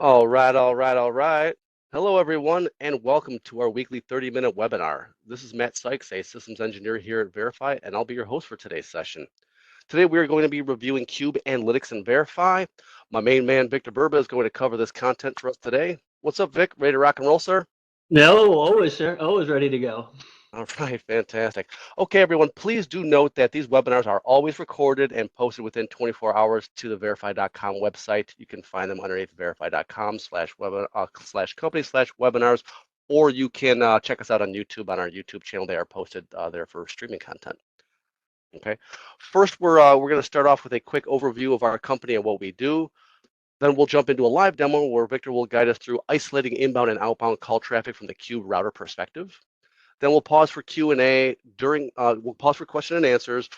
All right. Hello, everyone, and welcome to our weekly 30-minute webinar. This is Matt Sykes, a systems engineer here at Variphy, and I'll be your host for today's session. Today, we are going to be reviewing Cube Analytics and Variphy. My main man, Victor Burba, is going to cover this content for us today. What's up, Vic? Ready to rock and roll, sir? No, always, sir. Always ready to go. All right, fantastic. Okay, everyone, please do note that these webinars are always recorded and posted within 24 hours to the Variphy.com website. You can find them underneath Variphy.com/company/webinars, or you can check us out on YouTube on our YouTube channel. They are posted there for streaming content. Okay, first we're going to start off with a quick overview of our company and what we do. Then we'll jump into a live demo where Victor will guide us through isolating inbound and outbound call traffic from the Cube router perspective. Then we'll pause for Q&A we'll pause for question and answers.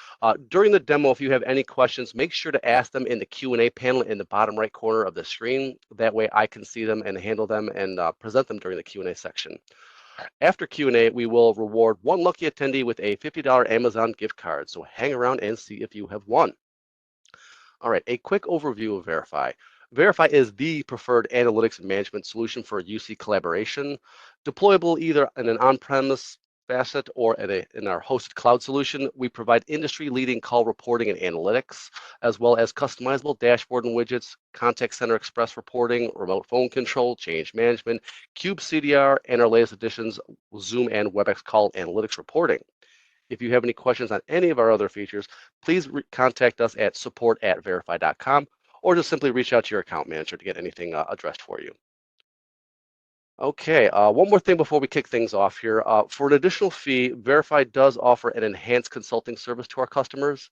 During the demo, if you have any questions, make sure to ask them in the Q&A panel in the bottom right corner of the screen. That way I can see them and handle them and present them during the Q&A section. After Q&A, we will reward one lucky attendee with a $50 Amazon gift card. So hang around and see if you have won. All right, a quick overview of Variphy. Variphy is the preferred analytics and management solution for UC collaboration, deployable either in an on-premise facet or in our hosted cloud solution. We provide industry-leading call reporting and analytics, as well as customizable dashboard and widgets, contact center express reporting, remote phone control, change management, Cube CDR, and our latest additions, Zoom and WebEx call analytics reporting. If you have any questions on any of our other features, please contact us at support@variphy.com or just simply reach out to your account manager to get anything addressed for you. Okay, one more thing before we kick things off here. For an additional fee, Variphy does offer an enhanced consulting service to our customers.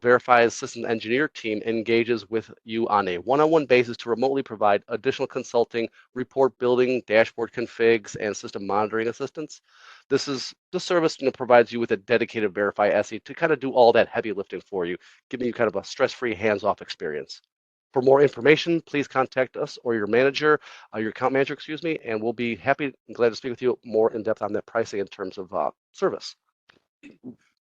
Variphy's system engineer team engages with you on a one-on-one basis to remotely provide additional consulting, report building, dashboard configs, and system monitoring assistance. This service provides you with a dedicated Variphy SE to kind of do all that heavy lifting for you, giving you kind of a stress-free, hands-off experience. For more information, please contact us or your account manager, excuse me, and we'll be happy and glad to speak with you more in depth on that pricing in terms of service.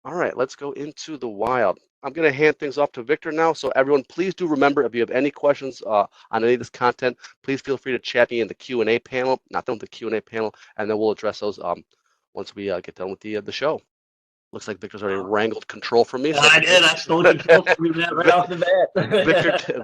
All right, let's go into the wild. I'm going to hand things off to Victor now. So everyone, please do remember, if you have any questions on any of this content, please feel free to chat me in the Q&A panel, not done with the Q&A panel, and then we'll address those once we get done with the show. Looks like Victor's already wrangled control from me. So I did. I stole control from you, Matt, right off the bat.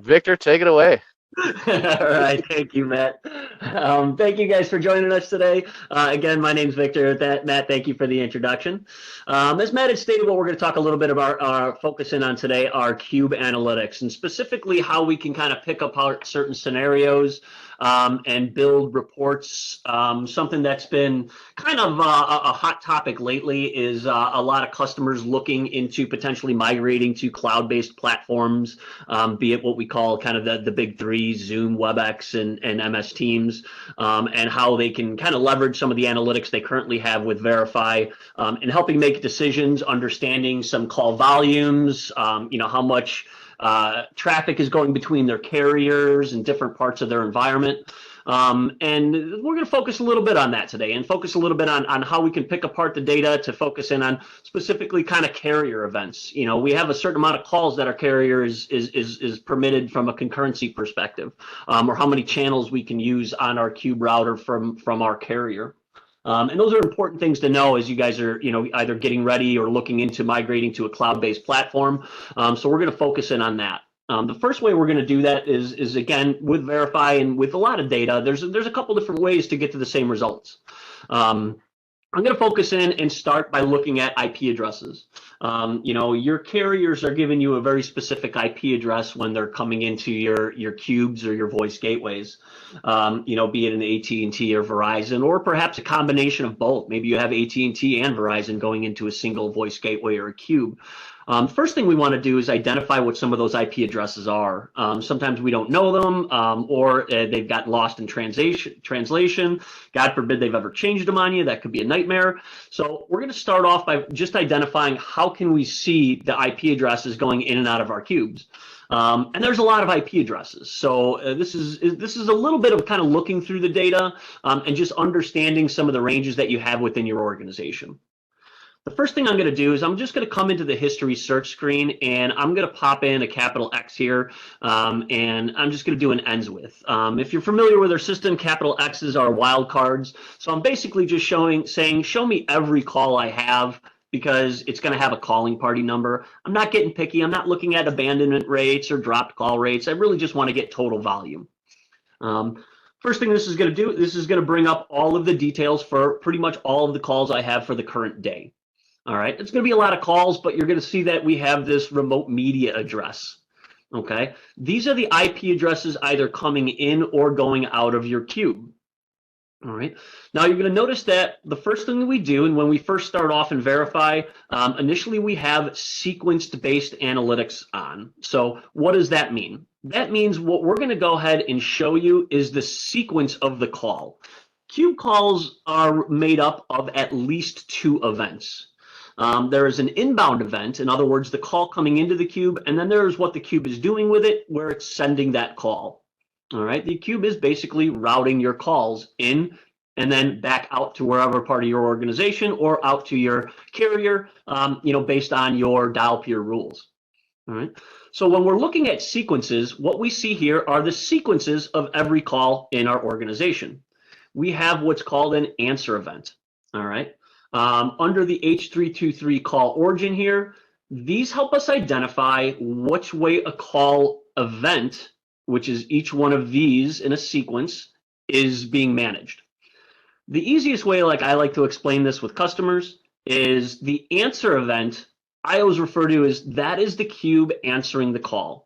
Victor, take it away. All right, thank you, Matt. Thank you guys for joining us today. Again, my name's Victor. Matt, thank you for the introduction. As Matt had stated, what we're going to talk a little bit about, focusing on today, are Cube Analytics, and specifically how we can kind of pick apart certain scenarios and build reports. Something that's been kind of a hot topic lately is a lot of customers looking into potentially migrating to cloud-based platforms, be it what we call kind of the big three, Zoom, WebEx, and MS Teams, and how they can kind of leverage some of the analytics they currently have with Variphy in helping make decisions, understanding some call volumes, how much traffic is going between their carriers and different parts of their environment. And we're going to focus a little bit on that today and focus a little bit on how we can pick apart the data to focus in on specifically kind of carrier events. We have a certain amount of calls that our carrier is permitted from a concurrency perspective, or how many channels we can use on our Cube router from our carrier. And those are important things to know as you guys are, either getting ready or looking into migrating to a cloud-based platform. So we're going to focus in on that. The first way we're going to do that is again with Variphy and with a lot of data. There's a couple different ways to get to the same results. I'm going to focus in and start by looking at IP addresses. Your carriers are giving you a very specific IP address when they're coming into your cubes or your voice gateways, be it an AT&T or Verizon, or perhaps a combination of both. Maybe you have AT&T and Verizon going into a single voice gateway or a cube. First thing we want to do is identify what some of those IP addresses are. Sometimes we don't know them, or they've got lost in translation. God forbid they've ever changed them on you. That could be a nightmare. So we're going to start off by just identifying how can we see the IP addresses going in and out of our cubes. And there's a lot of IP addresses. So this is a little bit of kind of looking through the data and just understanding some of the ranges that you have within your organization. The first thing I'm going to do is I'm just going to come into the history search screen, and I'm going to pop in a capital X here, and I'm just going to do an ends with. If you're familiar with our system, capital X's are wildcards. So I'm basically just saying, show me every call I have, because it's going to have a calling party number. I'm not getting picky. I'm not looking at abandonment rates or dropped call rates. I really just want to get total volume. First thing this is going to do, this is going to bring up all of the details for pretty much all of the calls I have for the current day. All right, it's going to be a lot of calls, but you're going to see that we have this remote media address. Okay, these are the IP addresses either coming in or going out of your cube. All right, now you're going to notice that the first thing that we do, and when we first start off in Variphy, initially we have sequence-based analytics on. So what does that mean? That means what we're going to go ahead and show you is the sequence of the call. Cube calls are made up of at least 2 events. There is an inbound event, in other words, the call coming into the cube, and then there's what the cube is doing with it, where it's sending that call. All right, the cube is basically routing your calls in and then back out to wherever part of your organization or out to your carrier, based on your dial peer rules. All right, so when we're looking at sequences, what we see here are the sequences of every call in our organization. We have what's called an answer event. All right. Under the H323 call origin here, these help us identify which way a call event, which is each one of these in a sequence, is being managed. The easiest way, like I like to explain this with customers, is the answer event I always refer to as that is the cube answering the call.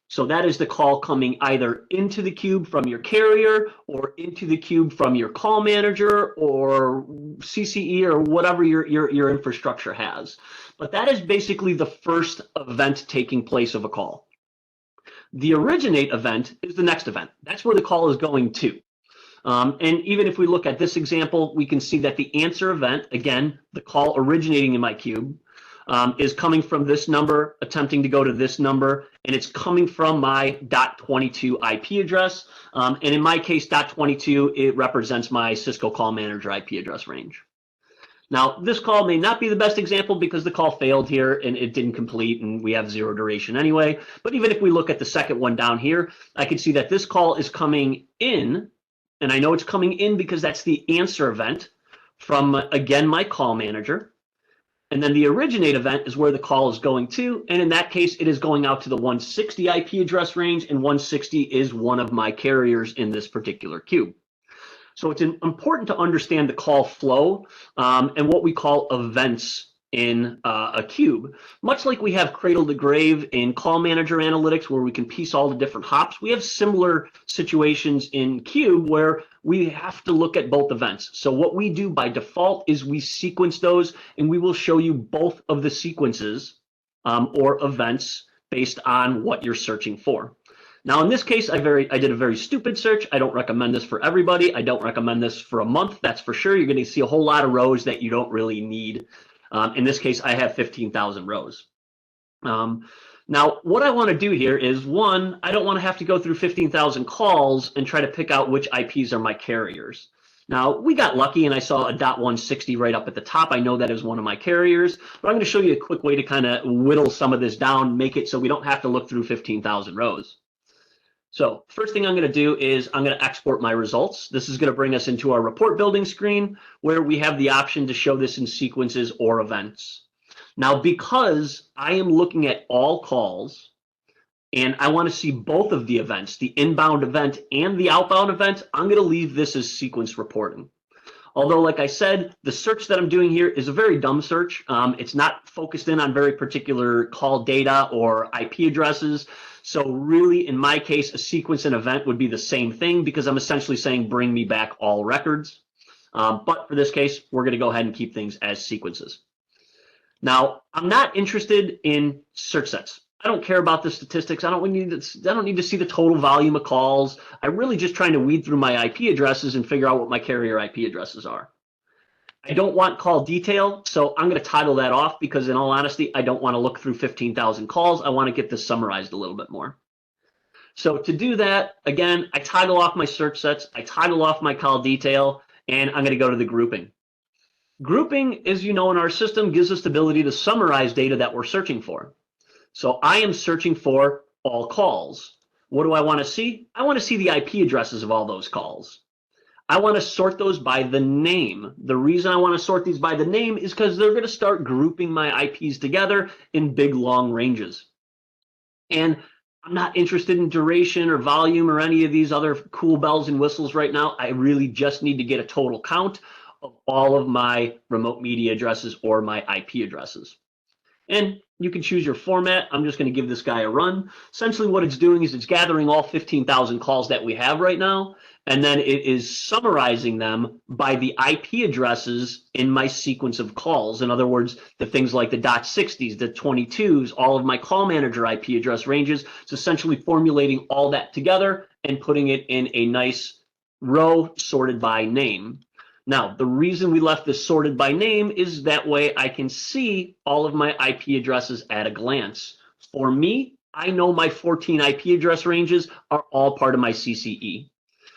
So that is the call coming either into the cube from your carrier or into the cube from your call manager or CCE or whatever your infrastructure has. But that is basically the first event taking place of a call. The originate event is the next event. That's where the call is going to. And even if we look at this example, we can see that the answer event, again, the call originating in my cube, is coming from this number, attempting to go to this number, and it's coming from my .22 IP address. And in my case, .22, it represents my Cisco call manager IP address range. Now, this call may not be the best example because the call failed here and it didn't complete and we have 0 duration anyway. But even if we look at the second one down here, I can see that this call is coming in, and I know it's coming in because that's the answer event from, again, my call manager. And then the originate event is where the call is going to. And in that case, it is going out to the 160 IP address range, and 160 is one of my carriers in this particular cube. So it's important to understand the call flow and what we call events in a cube. Much like we have cradle to grave in call manager analytics where we can piece all the different hops, we have similar situations in cube where we have to look at both events. So what we do by default is we sequence those, and we will show you both of the sequences or events based on what you're searching for. Now, in this case, I did a very stupid search. I don't recommend this for everybody. I don't recommend this for a month, that's for sure. You're going to see a whole lot of rows that you don't really need. In this case, I have 15,000 rows. Now, what I want to do here is, one, I don't want to have to go through 15,000 calls and try to pick out which IPs are my carriers. Now, we got lucky and I saw a .160 right up at the top. I know that is one of my carriers, but I'm going to show you a quick way to kind of whittle some of this down, make it so we don't have to look through 15,000 rows. So first thing I'm going to do is I'm going to export my results. This is going to bring us into our report building screen where we have the option to show this in sequences or events. Now, because I am looking at all calls and I want to see both of the events, the inbound event and the outbound event, I'm going to leave this as sequence reporting. Although, like I said, the search that I'm doing here is a very dumb search. It's not focused in on very particular call data or IP addresses. So really, in my case, a sequence and event would be the same thing because I'm essentially saying bring me back all records. But for this case, we're going to go ahead and keep things as sequences. Now, I'm not interested in search sets. I don't care about the statistics. I don't need to see the total volume of calls. I'm really just trying to weed through my IP addresses and figure out what my carrier IP addresses are. I don't want call detail, so I'm going to toggle that off because in all honesty, I don't want to look through 15,000 calls. I want to get this summarized a little bit more. So to do that, again, I toggle off my search sets, I toggle off my call detail, and I'm going to go to the grouping. Grouping, as you know, in our system gives us the ability to summarize data that we're searching for. So I am searching for all calls. What do I want to see? I want to see the IP addresses of all those calls. I want to sort those by the name. The reason I want to sort these by the name is because they're going to start grouping my IPs together in big, long ranges. And I'm not interested in duration or volume or any of these other cool bells and whistles right now. I really just need to get a total count of all of my remote media addresses or my IP addresses. And you can choose your format. I'm just going to give this guy a run. Essentially what it's doing is it's gathering all 15,000 calls that we have right now, and then it is summarizing them by the IP addresses in my sequence of calls. In other words, the things like the .60s, the 22s, all of my call manager IP address ranges. It's essentially formulating all that together and putting it in a nice row sorted by name. Now, the reason we left this sorted by name is that way I can see all of my IP addresses at a glance. For me, I know my 14 IP address ranges are all part of my CCE.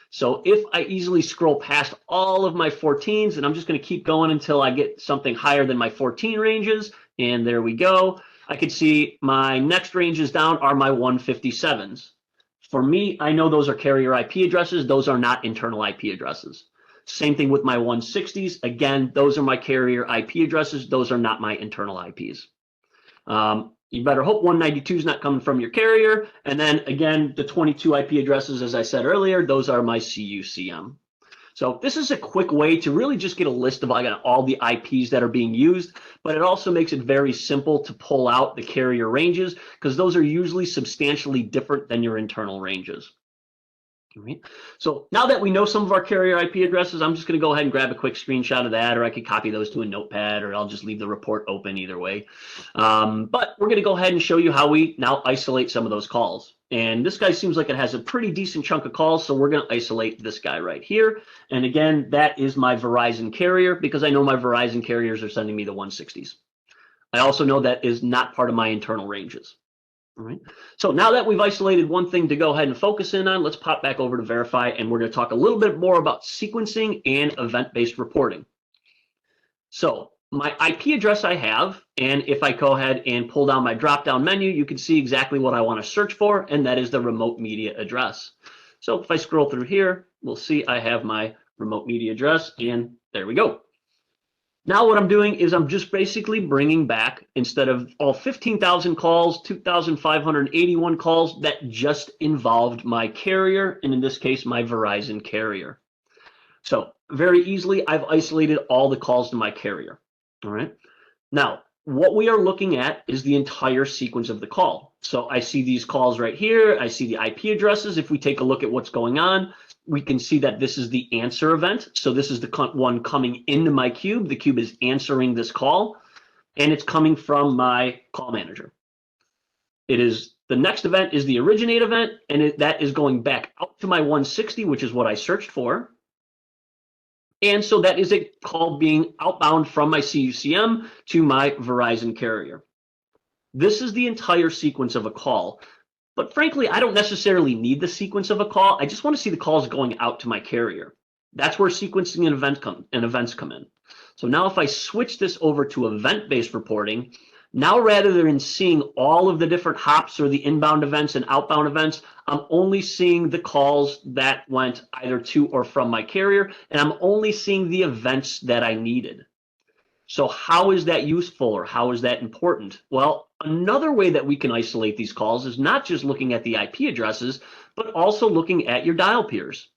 So if I easily scroll past all of my 14s, and I'm just going to keep going until I get something higher than my 14 ranges, and there we go, I can see my next ranges down are my 157s. For me, I know those are carrier IP addresses. Those are not internal IP addresses. Same thing with my 160s. Again, those are my carrier IP addresses. Those are not my internal IPs. You better hope 192 is not coming from your carrier. And then again, the 22 IP addresses, as I said earlier, those are my CUCM. So this is a quick way to really just get a list of all the IPs that are being used, but it also makes it very simple to pull out the carrier ranges because those are usually substantially different than your internal ranges. Right. So now that we know some of our carrier IP addresses, I'm just going to go ahead and grab a quick screenshot of that, or I could copy those to a notepad, or I'll just leave the report open either way. But we're going to go ahead and show you how we now isolate some of those calls. And this guy seems like it has a pretty decent chunk of calls, so we're going to isolate this guy right here. And again, that is my Verizon carrier because I know my Verizon carriers are sending me the 160s. I also know that is not part of my internal ranges. All right. So now that we've isolated one thing to go ahead and focus in on, let's pop back over to Variphy, and we're going to talk a little bit more about sequencing and event-based reporting. So my IP address I have, and if I go ahead and pull down my drop-down menu, you can see exactly what I want to search for, and that is the remote media address. So if I scroll through here, we'll see I have my remote media address, and there we go. Now what I'm doing is I'm just basically bringing back, instead of all 15,000 calls, 2,581 calls that just involved my carrier, and in this case, my Verizon carrier. So very easily, I've isolated all the calls to my carrier. All right. Now, what we are looking at is the entire sequence of the call. So I see these calls right here. I see the IP addresses. If we take a look at what's going on, we can see that this is the answer event. So this is the one coming into my cube. The cube is answering this call, and it's coming from my call manager. The next event is the originate event, and that is going back out to my 160, which is what I searched for. And so that is a call being outbound from my CUCM to my Verizon carrier. This is the entire sequence of a call. But frankly, I don't necessarily need the sequence of a call. I just want to see the calls going out to my carrier. That's where sequencing and events come in. So now if I switch this over to event-based reporting, now rather than seeing all of the different hops or the inbound events and outbound events, I'm only seeing the calls that went either to or from my carrier, and I'm only seeing the events that I needed. So how is that useful, or how is that important? Well, another way that we can isolate these calls is not just looking at the IP addresses, but also looking at your dial peers.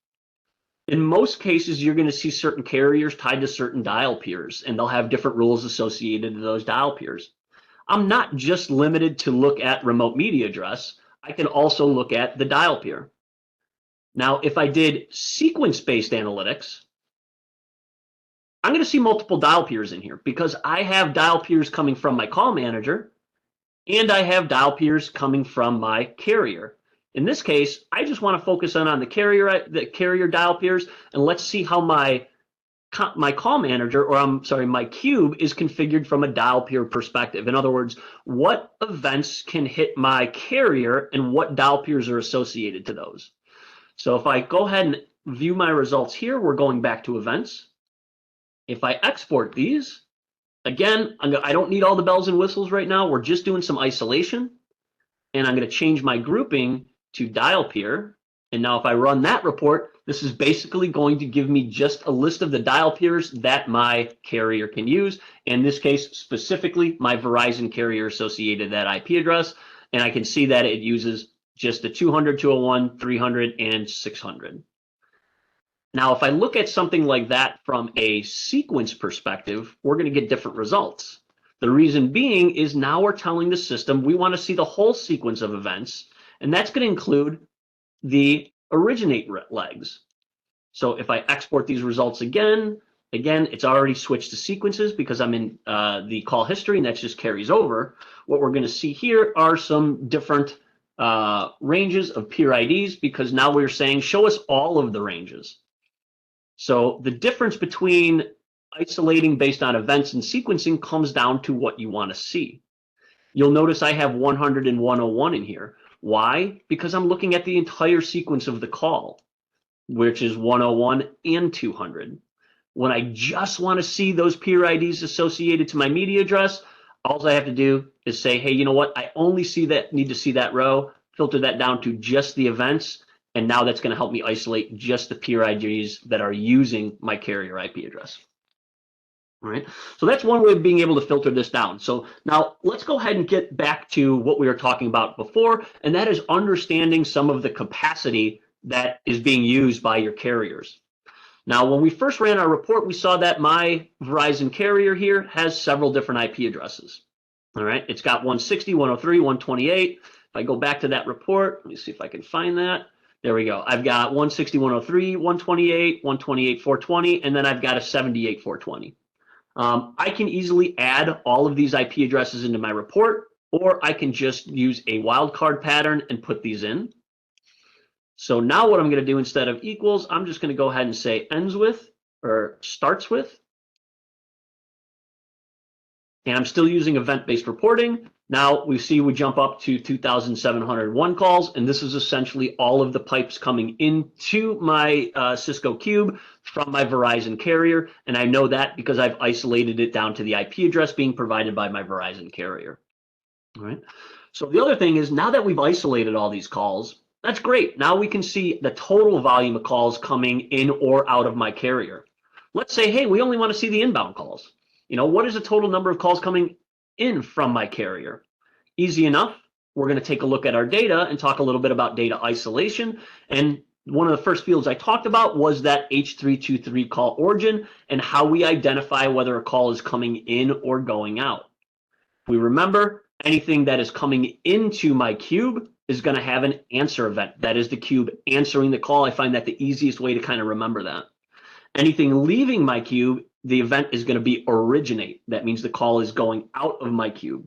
In most cases, you're going to see certain carriers tied to certain dial peers, and they'll have different rules associated to those dial peers. I'm not just limited to look at remote media address. I can also look at the dial peer. Now, if I did sequence-based analytics, I'm going to see multiple dial peers in here because I have dial peers coming from my call manager, and I have dial peers coming from my carrier. In this case, I just want to focus on the carrier dial peers, and let's see how my call manager, or I'm sorry, my cube is configured from a dial peer perspective. In other words, what events can hit my carrier and what dial peers are associated to those. So if I go ahead and view my results here, we're going back to events. If I export these, again, I don't need all the bells and whistles right now. We're just doing some isolation. And I'm going to change my grouping to dial peer. And now if I run that report, this is basically going to give me just a list of the dial peers that my carrier can use. In this case, specifically, my Verizon carrier associated that IP address. And I can see that it uses just the 200, 201, 300, and 600. Now, if I look at something like that from a sequence perspective, we're going to get different results. The reason being is now we're telling the system we want to see the whole sequence of events, and that's going to include the originate legs. So if I export these results again, it's already switched to sequences because I'm in the call history, and that just carries over. What we're going to see here are some different ranges of peer IDs because now we're saying show us all of the ranges. So the difference between isolating based on events and sequencing comes down to what you want to see. You'll notice I have 100 and 101 in here. Why? Because I'm looking at the entire sequence of the call, which is 101 and 200. When I just want to see those peer IDs associated to my media address, all I have to do is say, hey, you know what? I only need to see that row, filter that down to just the events. And now that's going to help me isolate just the peer IDs that are using my carrier IP address. All right, so that's one way of being able to filter this down. So now let's go ahead and get back to what we were talking about before, and that is understanding some of the capacity that is being used by your carriers. Now, when we first ran our report, we saw that my Verizon carrier here has several different IP addresses. All right, it's got 160, 103, 128. If I go back to that report, let me see if I can find that. There we go. I've got 160, 103, 128, 128, 420, and then I've got a 78, 420. I can easily add all of these IP addresses into my report, or I can just use a wildcard pattern and put these in. So now what I'm going to do instead of equals, I'm just going to go ahead and say ends with or starts with. And I'm still using event-based reporting. Now we jump up to 2,701 calls, and this is essentially all of the pipes coming into my Cisco Cube from my Verizon carrier, and I know that because I've isolated it down to the IP address being provided by my Verizon carrier. All right. So the other thing is now that we've isolated all these calls, that's great. Now we can see the total volume of calls coming in or out of my carrier. Let's say, hey, we only want to see the inbound calls. You know, what is the total number of calls coming in from my carrier? Easy enough. We're going to take a look at our data and talk a little bit about data isolation. And one of the first fields I talked about was that H323 call origin and how we identify whether a call is coming in or going out. If we remember, anything that is coming into my cube is going to have an answer event. That is the cube answering the call. I find that the easiest way to kind of remember that. Anything leaving my cube, the event is going to be originate. That means the call is going out of my cube.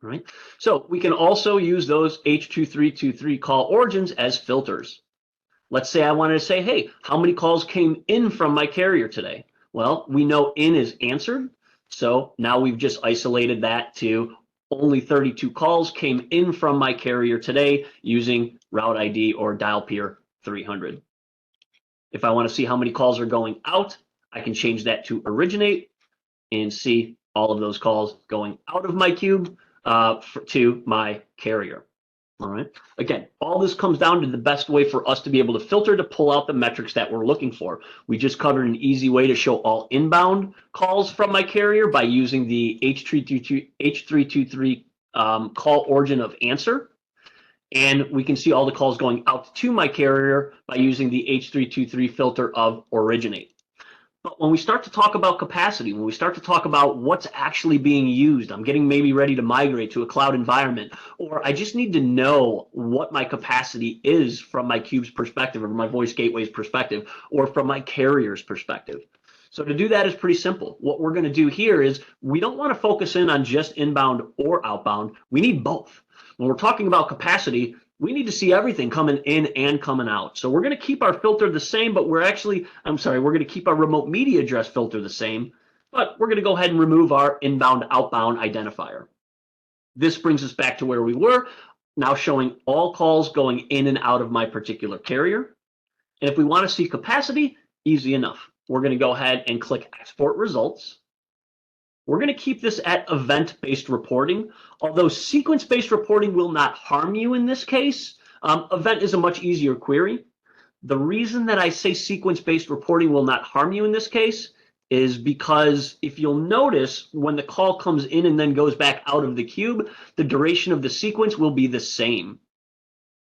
All right. So we can also use those H2323 call origins as filters. Let's say I wanted to say, hey, how many calls came in from my carrier today? Well, we know in is answered. So now we've just isolated that to only 32 calls came in from my carrier today using route ID or dial peer 300. If I want to see how many calls are going out, I can change that to originate and see all of those calls going out of my cube to my carrier. All right. Again, all this comes down to the best way for us to be able to filter to pull out the metrics that we're looking for. We just covered an easy way to show all inbound calls from my carrier by using the H323 call origin of answer. And we can see all the calls going out to my carrier by using the H323 filter of originate. But when we start to talk about capacity, when we start to talk about what's actually being used, I'm getting maybe ready to migrate to a cloud environment, or I just need to know what my capacity is from my cube's perspective or my voice gateway's perspective or from my carrier's perspective. So to do that is pretty simple. What we're going to do here is we don't want to focus in on just inbound or outbound. We need both. When we're talking about capacity, we need to see everything coming in and coming out. So we're going to keep our filter the same, but we're going to keep our remote media address filter the same, but we're going to go ahead and remove our inbound outbound identifier. This brings us back to where we were, now showing all calls going in and out of my particular carrier. And if we want to see capacity, easy enough. We're going to go ahead and click Export Results. We're going to keep this at event-based reporting, although sequence-based reporting will not harm you in this case. Event is a much easier query. The reason that I say sequence-based reporting will not harm you in this case is because if you'll notice, when the call comes in and then goes back out of the cube, the duration of the sequence will be the same.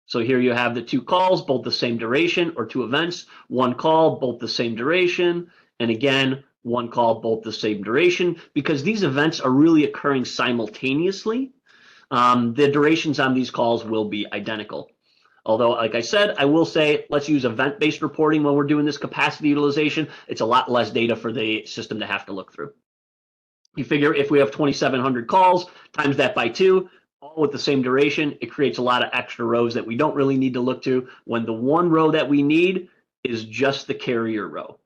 So here you have the two calls, both the same duration, or two events, one call, both the same duration, and again, one call, both the same duration, because these events are really occurring simultaneously. The durations on these calls will be identical. Although, like I said, I will say, let's use event-based reporting when we're doing this capacity utilization. It's a lot less data for the system to have to look through. You figure if we have 2,700 calls, times that by 2, all with the same duration, it creates a lot of extra rows that we don't really need to look to when the one row that we need is just the carrier row.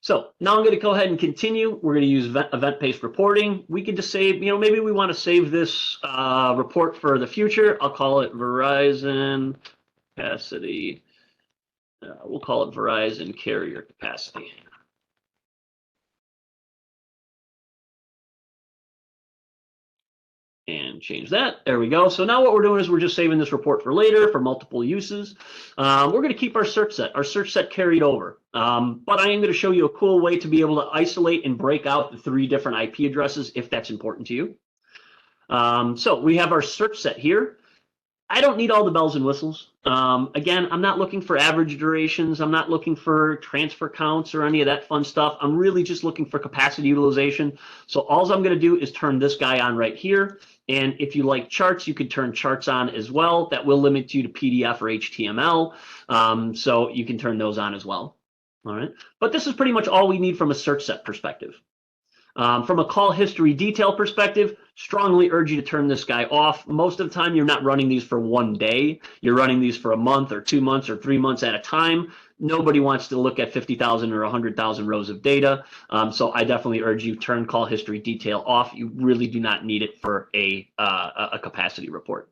So now I'm going to go ahead and continue. We're going to use event-based reporting. We could just save, maybe we want to save this report for the future. I'll call it Verizon capacity. We'll call it Verizon carrier capacity. And change that. There we go. So now what we're doing is we're just saving this report for later for multiple uses. We're going to keep our search set. Our search set carried over. But I am going to show you a cool way to be able to isolate and break out the 3 different IP addresses if that's important to you. So we have our search set here. I don't need all the bells and whistles. Again, I'm not looking for average durations. I'm not looking for transfer counts or any of that fun stuff. I'm really just looking for capacity utilization. So all I'm going to do is turn this guy on right here. And if you like charts, you could turn charts on as well. That will limit you to PDF or HTML. So you can turn those on as well. All right. But this is pretty much all we need from a search set perspective. From a call history detail perspective, strongly urge you to turn this guy off. Most of the time, you're not running these for one day. You're running these for a month or 2 months or 3 months at a time. Nobody wants to look at 50,000 or 100,000 rows of data. So I definitely urge you turn call history detail off. You really do not need it for a capacity report.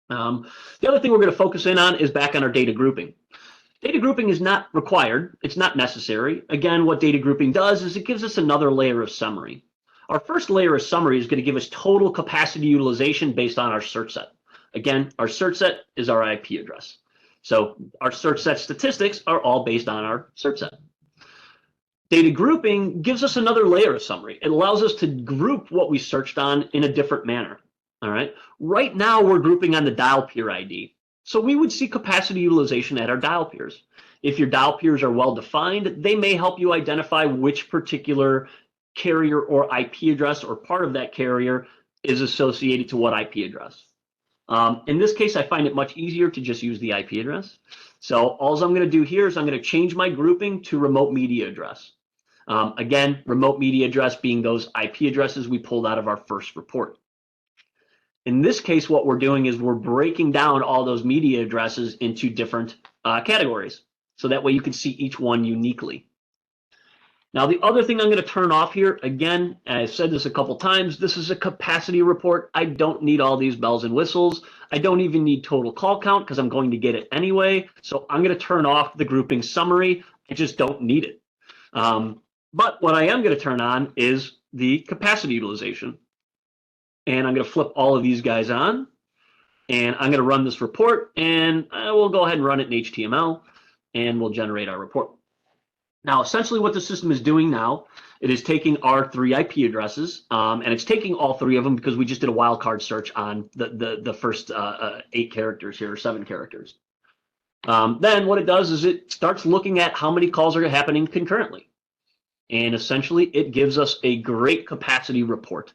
The other thing we're going to focus in on is back on our data grouping. Data grouping is not required. It's not necessary. Again, what data grouping does is it gives us another layer of summary. Our first layer of summary is going to give us total capacity utilization based on our search set. Again, our search set is our IP address. So our search set statistics are all based on our search set. Data grouping gives us another layer of summary. It allows us to group what we searched on in a different manner. All right. Right now, we're grouping on the dial peer ID. So we would see capacity utilization at our dial peers. If your dial peers are well defined, they may help you identify which particular carrier or IP address or part of that carrier is associated to what IP address. In this case, I find it much easier to just use the IP address. So all I'm going to do here is I'm going to change my grouping to remote media address. Again, remote media address being those IP addresses we pulled out of our first report. In this case, what we're doing is we're breaking down all those media addresses into different categories. So that way you can see each one uniquely. Now, the other thing I'm going to turn off here, again, I've said this a couple times, this is a capacity report. I don't need all these bells and whistles. I don't even need total call count because I'm going to get it anyway. So I'm going to turn off the grouping summary. I just don't need it. But what I am going to turn on is the capacity utilization. And I'm going to flip all of these guys on. And I'm going to run this report. And we'll go ahead and run it in HTML. And we'll generate our report. Now, essentially what the system is doing now, it is taking our 3 IP addresses. And it's taking all 3 of them because we just did a wildcard search on the first 8 characters here, or 7 characters. Then what it does is it starts looking at how many calls are happening concurrently. And essentially, it gives us a great capacity report.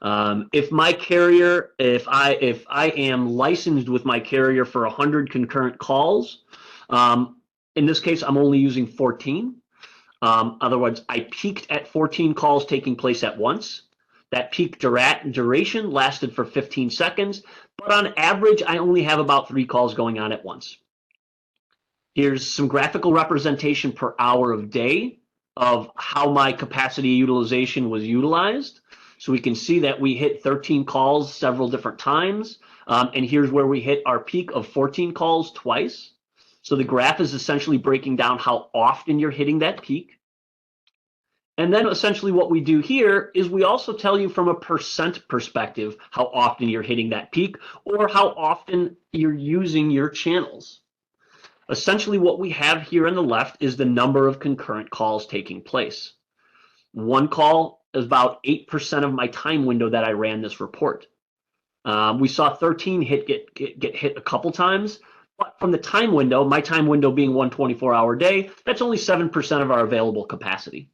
If my carrier, if I am licensed with my carrier for 100 concurrent calls, in this case, I'm only using 14. Otherwise, I peaked at 14 calls taking place at once. That peak duration lasted for 15 seconds, but on average, I only have about 3 calls going on at once. Here's some graphical representation per hour of day of how my capacity utilization was utilized. So we can see that we hit 13 calls several different times. And here's where we hit our peak of 14 calls twice. So the graph is essentially breaking down how often you're hitting that peak. And then essentially what we do here is we also tell you from a percent perspective how often you're hitting that peak or how often you're using your channels. Essentially what we have here on the left is the number of concurrent calls taking place. One call is about 8% of my time window that I ran this report. We saw 13 get hit a couple times, but from the time window, my time window being 1 24-hour day, that's only 7% of our available capacity,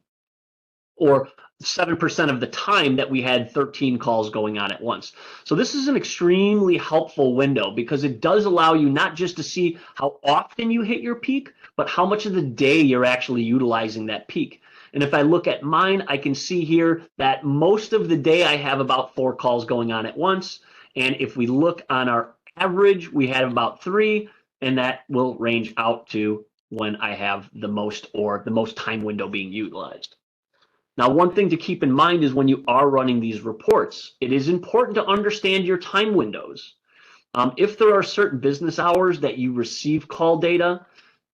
or 7% of the time that we had 13 calls going on at once. So this is an extremely helpful window because it does allow you not just to see how often you hit your peak, but how much of the day you're actually utilizing that peak. And if I look at mine, I can see here that most of the day I have about 4 calls going on at once. And if we look on our average, we have about 3, and that will range out to when I have the most, or the most time window being utilized. Now, one thing to keep in mind is when you are running these reports, it is important to understand your time windows. If there are certain business hours that you receive call data,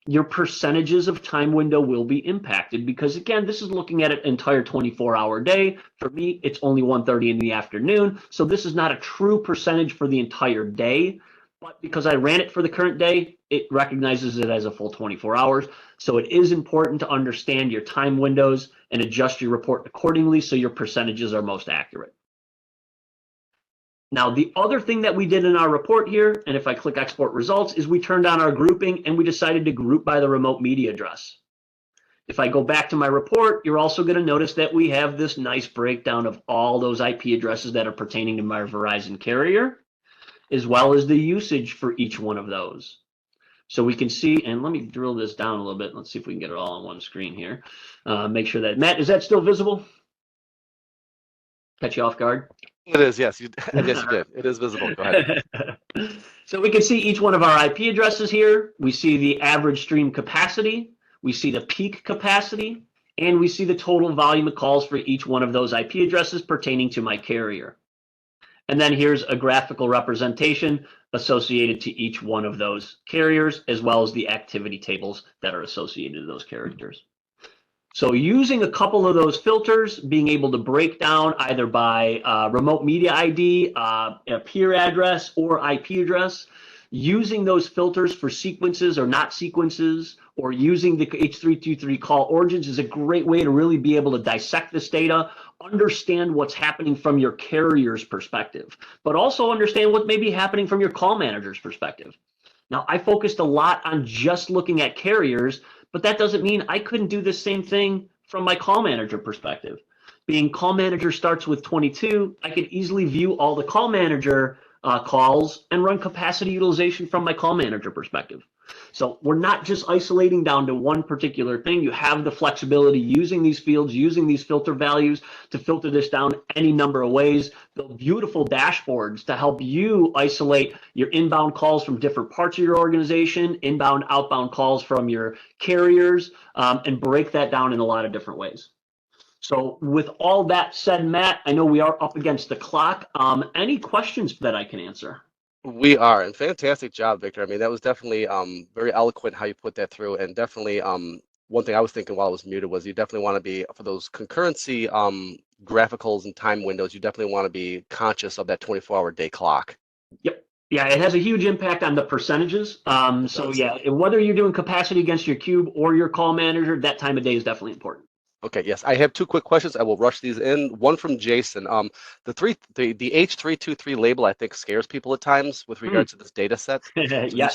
your percentages of time window will be impacted because, again, this is looking at an entire 24-hour day. For me, it's only 1:30 in the afternoon, so this is not a true percentage for the entire day. But because I ran it for the current day, it recognizes it as a full 24 hours. So it is important to understand your time windows and adjust your report accordingly so your percentages are most accurate. Now, the other thing that we did in our report here, and if I click export results, is we turned on our grouping and we decided to group by the remote media address. If I go back to my report, you're also going to notice that we have this nice breakdown of all those IP addresses that are pertaining to my Verizon carrier, as well as the usage for each one of those. So we can see, and let me drill this down a little bit. Let's see if we can get it all on one screen here. Make sure that, Matt, is that still visible? Catch you off guard? It is, yes. Yes, you did. It is visible. Go ahead. So we can see each one of our IP addresses here. We see the average stream capacity. We see the peak capacity. And we see the total volume of calls for each one of those IP addresses pertaining to my carrier. And then here's a graphical representation associated to each one of those carriers, as well as the activity tables that are associated to those characters. So using a couple of those filters, being able to break down either by remote media ID, a peer address, or IP address, using those filters for sequences or not sequences, or using the H323 call origins is a great way to really be able to dissect this data, understand what's happening from your carrier's perspective, but also understand what may be happening from your call manager's perspective. Now, I focused a lot on just looking at carriers, but that doesn't mean I couldn't do the same thing from my call manager perspective. Being call manager starts with 22, I could easily view all the call manager calls and run capacity utilization from my call manager perspective. So we're not just isolating down to one particular thing. You have the flexibility using these fields, using these filter values to filter this down any number of ways. Build beautiful dashboards to help you isolate your inbound calls from different parts of your organization, inbound, outbound calls from your carriers, and break that down in a lot of different ways. So with all that said, Matt, I know we are up against the clock. Any questions that I can answer? We are, and fantastic job, Victor. I mean, that was definitely very eloquent how you put that through, and definitely one thing I was thinking while I was muted was you definitely want to be, for those concurrency graphicals and time windows, you definitely want to be conscious of that 24-hour day clock. Yep. Yeah, it has a huge impact on the percentages. So yeah, whether you're doing capacity against your cube or your call manager, that time of day is definitely important. Okay, yes, I have 2 quick questions. I will rush these in. One from Jason. The H323 label, I think, scares people at times with regards to this data set. So Yes. you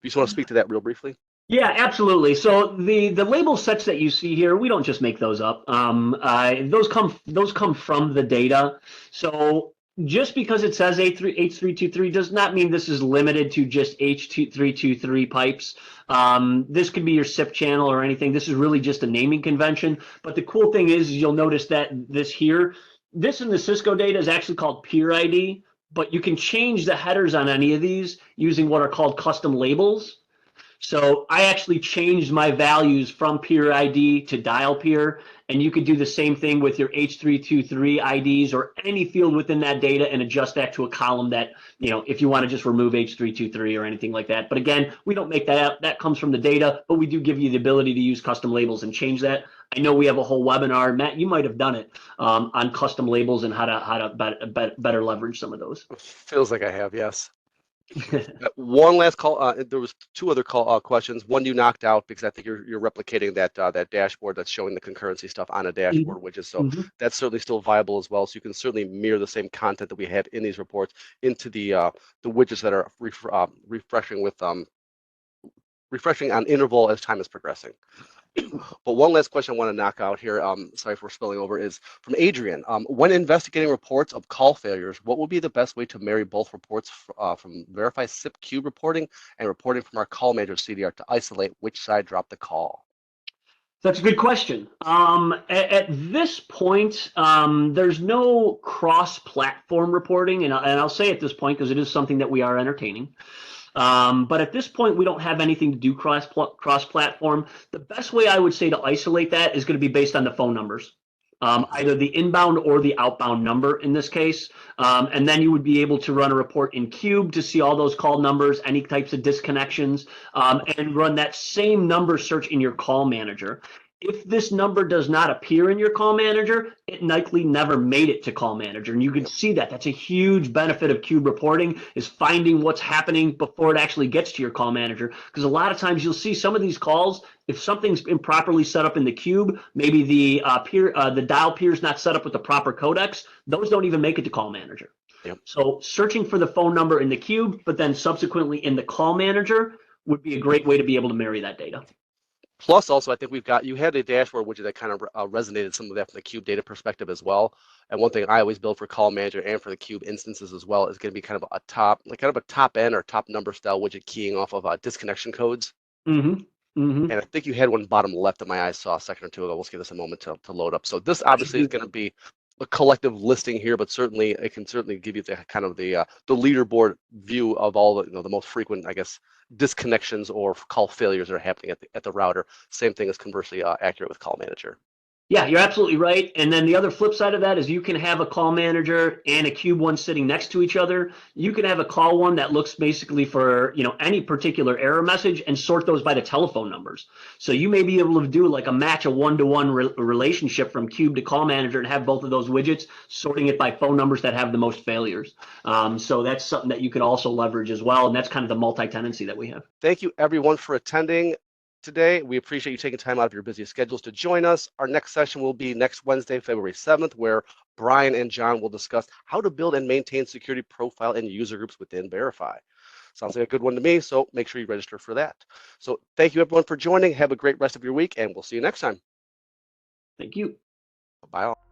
just want to speak to that real briefly? Yeah, absolutely. So the label sets that you see here, we don't just make those up. Those come from the data. So just because it says H323 does not mean this is limited to just H323 pipes. This could be your SIP channel or anything. This is really just a naming convention. But the cool thing is you'll notice that this in the Cisco data is actually called peer ID, but you can change the headers on any of these using what are called custom labels. So I actually changed my values from peer ID to dial peer, and you could do the same thing with your H323 IDs or any field within that data and adjust that to a column that, if you want to just remove H323 or anything like that. But again, we don't make that up. That comes from the data, but we do give you the ability to use custom labels and change that. I know we have a whole webinar, Matt, you might have done it, on custom labels and how to better leverage some of those. Feels like I have, yes. One last call. There was two other questions. One you knocked out because I think you're replicating that dashboard that's showing the concurrency stuff on a dashboard widget. So that's certainly still viable as well. So you can certainly mirror the same content that we have in these reports into the widgets that are refreshing on interval as time is progressing. But one last question I want to knock out here, sorry for spilling over, is from Adrian. When investigating reports of call failures, what would be the best way to marry both reports from Variphy SIP cube reporting and reporting from our call manager CDR to isolate which side dropped the call? That's a good question. At this point, there's no cross-platform reporting, and I'll say at this point because it is something that we are entertaining. But at this point, we don't have anything to do cross-platform. The best way I would say to isolate that is going to be based on the phone numbers, either the inbound or the outbound number in this case. And then you would be able to run a report in Cube to see all those call numbers, any types of disconnections, and run that same number search in your call manager. If this number does not appear in your call manager, it likely never made it to call manager. And you can see that. That's a huge benefit of Cube reporting, is finding what's happening before it actually gets to your call manager. Because a lot of times you'll see some of these calls, if something's improperly set up in the Cube, maybe the dial peer is not set up with the proper codecs, those don't even make it to call manager. Yep. So searching for the phone number in the Cube, but then subsequently in the call manager would be a great way to be able to marry that data. Plus, also, I think you had a dashboard widget that kind of resonated some of that from the Cube data perspective as well. And one thing I always build for Call Manager and for the Cube instances as well is going to be kind of a top end or top number style widget keying off of disconnection codes. And I think you had one bottom left that my eyes saw a second or two ago. Let's give this a moment to load up. So this obviously is going to be a collective listing here, but certainly it can certainly give you the kind of the leaderboard view of all the the most frequent, I guess, disconnections or call failures that are happening at the router. Same thing is conversely accurate with Call Manager. Yeah, you're absolutely right. And then the other flip side of that is you can have a call manager and a Cube one sitting next to each other. You can have a call one that looks basically for any particular error message and sort those by the telephone numbers. So you may be able to do like a match, a one-to-one relationship from Cube to call manager and have both of those widgets sorting it by phone numbers that have the most failures. So that's something that you can also leverage as well. And that's kind of the multi-tenancy that we have. Thank you everyone for attending today. We appreciate you taking time out of your busy schedules to join us. Our next session will be next Wednesday, February 7th, where Brian and John will discuss how to build and maintain security profile and user groups within Variphy. Sounds like a good one to me, so make sure you register for that. So thank you everyone for joining. Have a great rest of your week, and we'll see you next time. Thank you. Bye all.